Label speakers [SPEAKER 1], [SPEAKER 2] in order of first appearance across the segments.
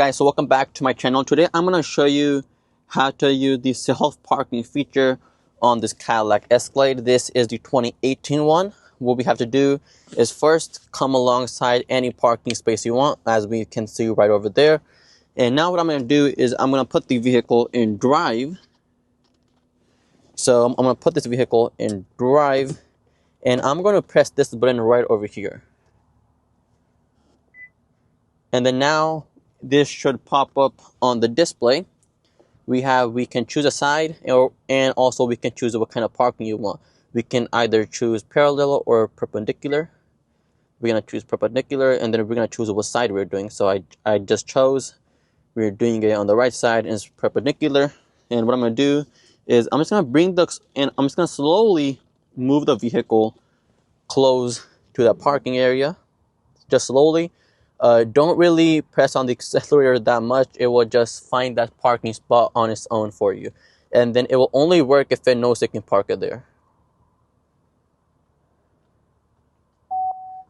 [SPEAKER 1] Guys, so welcome back to my channel. Today I'm going to show you how to use the self-parking feature on this Cadillac Escalade. This is the 2018 one. What we have to do is first come alongside any parking space you want, as we can see right over there. And now what I'm going to do is I'm going to put the vehicle in drive. So I'm going to put this vehicle in drive, and I'm going to press this button right over here. And then now this should pop up on the display. We can choose a side, and also we can choose what kind of parking you want. We can either choose parallel or perpendicular. We're going to choose perpendicular, and then we're going to choose what side we're doing. So I just chose, we're doing it on the right side, and it's perpendicular. And what I'm going to do is I'm just going to slowly move the vehicle close to the parking area, just slowly. Don't really press on the accelerator that much. It will just find that parking spot on its own for you. And then it will only work if it knows it can park it there.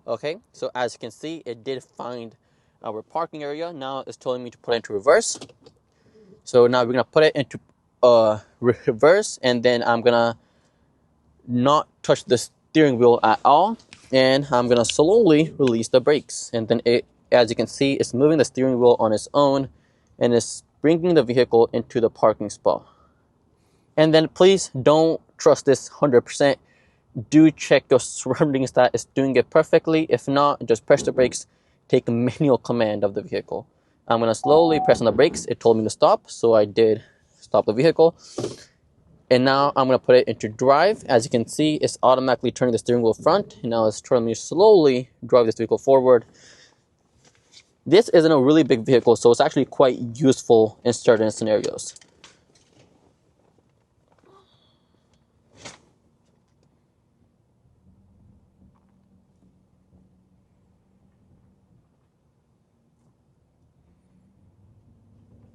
[SPEAKER 1] Okay, so as you can see, it did find our parking area. Now it's telling me to put it into reverse. So now we're going to put it into reverse, and then I'm going to not touch the steering wheel at all. And I'm going to slowly release the brakes. And then as you can see, it's moving the steering wheel on its own, and it's bringing the vehicle into the parking spot. And then please don't trust this 100%. Do check your surroundings that it's doing it perfectly. If not, just press the brakes. Take manual command of the vehicle. I'm going to slowly press on the brakes. It told me to stop, so I did stop the vehicle. And now I'm going to put it into drive. As you can see, it's automatically turning the steering wheel front. And now it's telling me to slowly drive this vehicle forward. This isn't a really big vehicle, so it's actually quite useful in certain scenarios.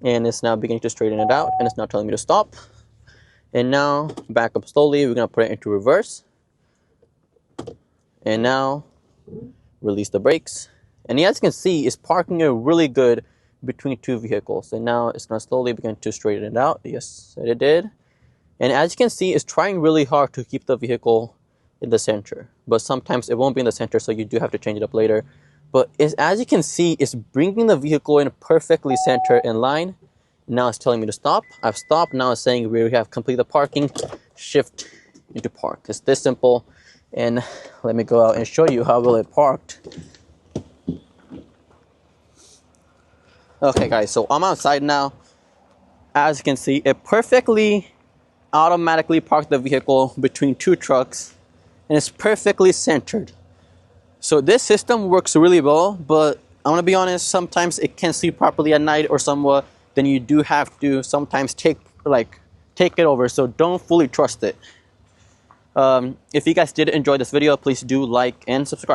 [SPEAKER 1] And it's now beginning to straighten it out, and it's now telling me to stop. And now back up slowly. We're going to put it into reverse. And now release the brakes. And as you can see, it's parking it really good between two vehicles. And now it's going to slowly begin to straighten it out. Yes, it did. And as you can see, it's trying really hard to keep the vehicle in the center. But sometimes it won't be in the center, so you do have to change it up later. But as you can see, it's bringing the vehicle in perfectly center in line. Now it's telling me to stop. I've stopped. Now it's saying we have completed the parking. Shift into park. It's this simple. And let me go out and show you how well it parked. Okay guys, so I'm outside now. As you can see, it perfectly automatically parked the vehicle between two trucks, and it's perfectly centered. So this system works really well, but I'm gonna be honest, sometimes it can't see properly at night or somewhat. Then you do have to sometimes take it over, so don't fully trust it. If you guys did enjoy this video, please do like and subscribe.